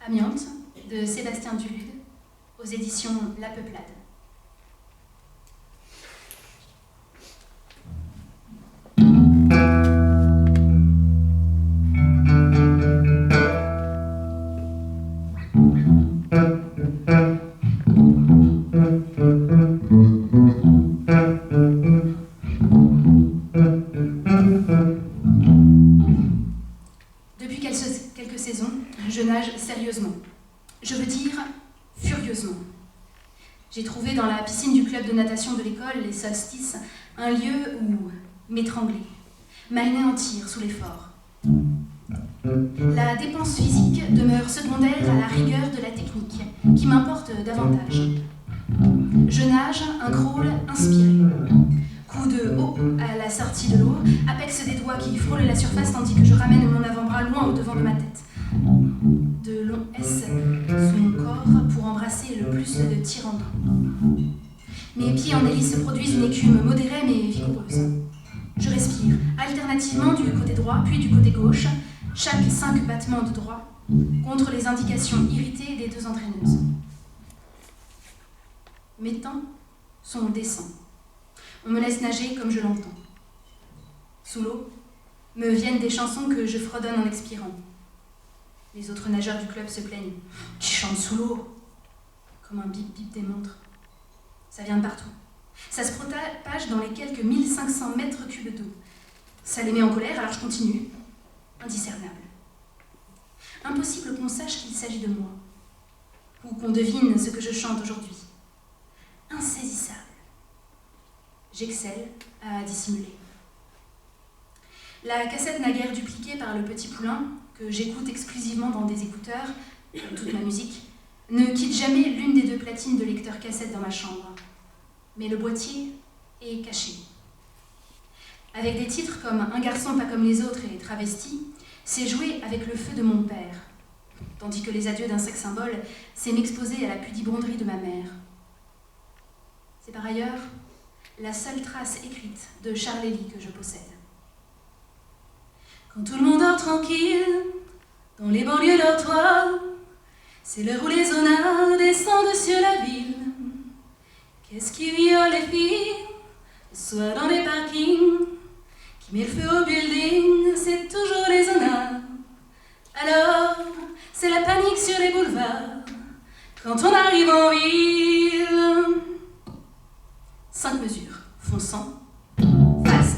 Amiante de Sébastien Dulude aux éditions La Peuplade. Depuis quelques saisons, je nage sérieusement. Je veux dire furieusement. J'ai trouvé dans la piscine du club de natation de l'école, les solstices, un lieu où m'étrangler, m'anéantir sous l'effort. La dépense physique demeure secondaire à la rigueur de la technique, qui m'importe davantage. Je nage un crawl inspiré. Coup de haut à la sortie de l'eau, apex des doigts qui frôlent la surface tandis que je ramène mon avant-bras loin au-devant de ma tête. De longs S sous mon corps pour embrasser le plus de tirants. Mes pieds en hélice produisent une écume modérée mais vigoureuse. Je respire alternativement du côté droit puis du côté gauche, chaque 5 battements de droit contre les indications irritées des deux entraîneuses. Mes temps sont décents. On me laisse nager comme je l'entends. Sous l'eau, me viennent des chansons que je fredonne en expirant. Les autres nageurs du club se plaignent. « Tu chantes sous l'eau !» Comme un bip-bip des montres. Ça vient de partout. Ça se propage dans les quelques 1500 mètres cubes d'eau. Ça les met en colère, alors je continue. Indiscernable. Impossible qu'on sache qu'il s'agit de moi. Ou qu'on devine ce que je chante aujourd'hui. Insaisissable. J'excelle à dissimuler. La cassette naguère dupliquée par le petit poulain, que j'écoute exclusivement dans des écouteurs, comme toute ma musique, ne quitte jamais l'une des deux platines de lecteur cassette dans ma chambre. Mais le boîtier est caché. Avec des titres comme Un garçon pas comme les autres et Travesti, c'est jouer avec le feu de mon père, tandis que Les adieux d'un sexe symbole, c'est m'exposer à la pudibonderie de ma mère. C'est par ailleurs la seule trace écrite de Charlélie que je possède. Quand tout le monde dort tranquille, dans les banlieues dortoirs, c'est l'heure où les zonards descendent sur la ville. Qu'est-ce qui viole les filles, le soir dans les parkings, qui met le feu au building, c'est toujours les zonards. Alors, c'est la panique sur les boulevards, quand on arrive en ville. 5 mesures, fonçant, phase.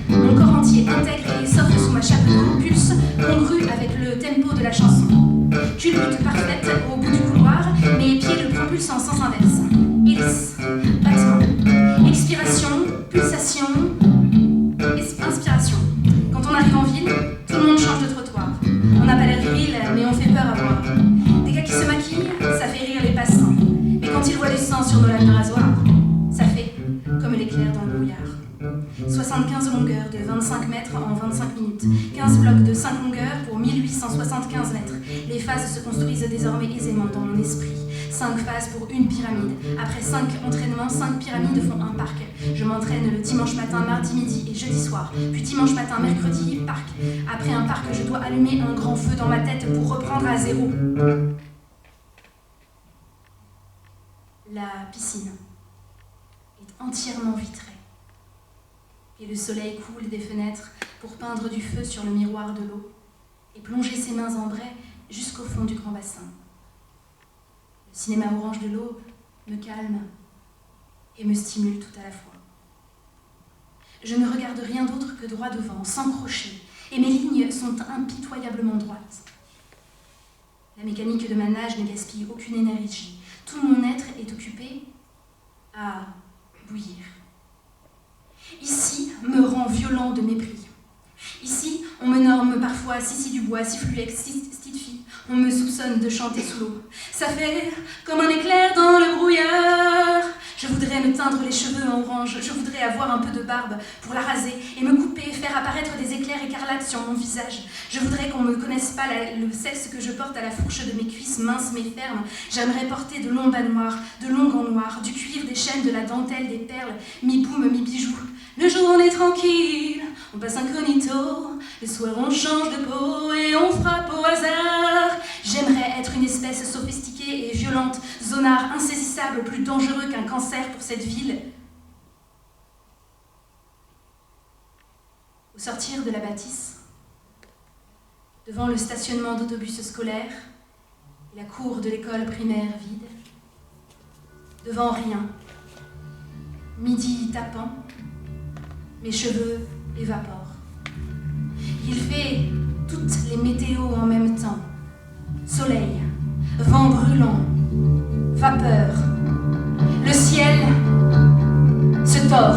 Mon corps entier intègre et s'offre sous ma chape de pulse, congrue avec le tempo de la chanson. Culbute parfaite au bout du couloir, mes pieds le propulsent en sens inverse. Hélice, battement, expiration, pulsation, inspiration. Quand on arrive en ville, tout le monde change de trottoir. On n'a pas l'air viril, mais on fait peur à voir. Des gars qui se maquillent, ça fait rire les passants. Mais quand ils voient du sang sur nos lames de rasoir, ça fait comme l'éclair dans le brouillard. 75 longueurs de 25 mètres en 25 minutes. 15 blocs de 5 longueurs pour 1875 mètres. Les phases se construisent désormais aisément dans mon esprit. 5 phases pour une pyramide. Après 5 entraînements, 5 pyramides font un parc. Je m'entraîne le dimanche matin, mardi midi et jeudi soir. Puis dimanche matin, mercredi, parc. Après un parc, je dois allumer un grand feu dans ma tête pour reprendre à zéro. La piscine est entièrement vitrée. Et le soleil coule des fenêtres pour peindre du feu sur le miroir de l'eau et plonger ses mains ambrées jusqu'au fond du grand bassin. Le cinéma orange de l'aube me calme et me stimule tout à la fois. Je ne regarde rien d'autre que droit devant, sans crochet, et mes lignes sont impitoyablement droites. La mécanique de ma nage ne gaspille aucune énergie. Tout mon être est occupé à bouillir. Ici me rend violent de mépris. Ici, on me norme parfois Sissi Dubois, Siffluex, Stitfi. On me soupçonne de chanter sous l'eau. Ça fait comme un éclair dans le brouillard. Je voudrais me teindre les cheveux en orange. Je voudrais avoir un peu de barbe pour la raser et me couper, faire apparaître des éclairs écarlates sur mon visage. Je voudrais qu'on ne me connaisse pas le sexe que je porte à la fourche de mes cuisses minces mais fermes. J'aimerais porter de longs bas noirs, de longs gants noirs, du cuir, des chaînes, de la dentelle, des perles, mi-boum, mi-bijoux. Le jour on est tranquille, on passe incognito. Le soir on change de peau et on frappe au hasard. J'aimerais vitesse sophistiquée et violente, zonard insaisissable, plus dangereux qu'un cancer pour cette ville. Au sortir de la bâtisse, devant le stationnement d'autobus scolaires et la cour de l'école primaire vide, devant rien, midi tapant, mes cheveux évaporent. Il fait toutes les météos en même temps. Soleil, vent brûlant, vapeur. Le ciel se tord.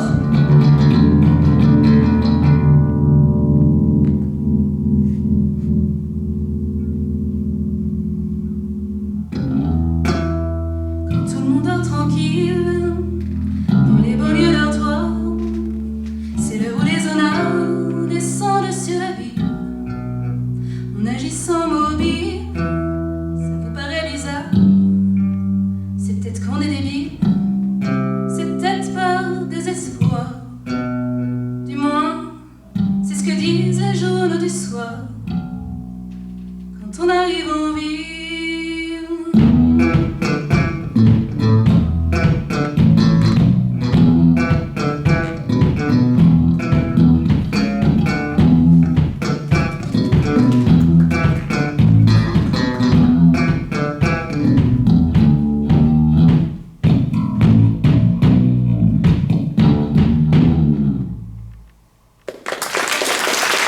Quand tout le monde dort tranquille, dans les banlieues dortoirs, c'est l'heure où les zonards descendent sur la ville. En agissant mobile, ça vous paraît bizarre. C'est peut-être qu'on est débile, c'est peut-être par désespoir. Du moins, c'est ce que disent les journaux du soir. Quand on arrive en ville,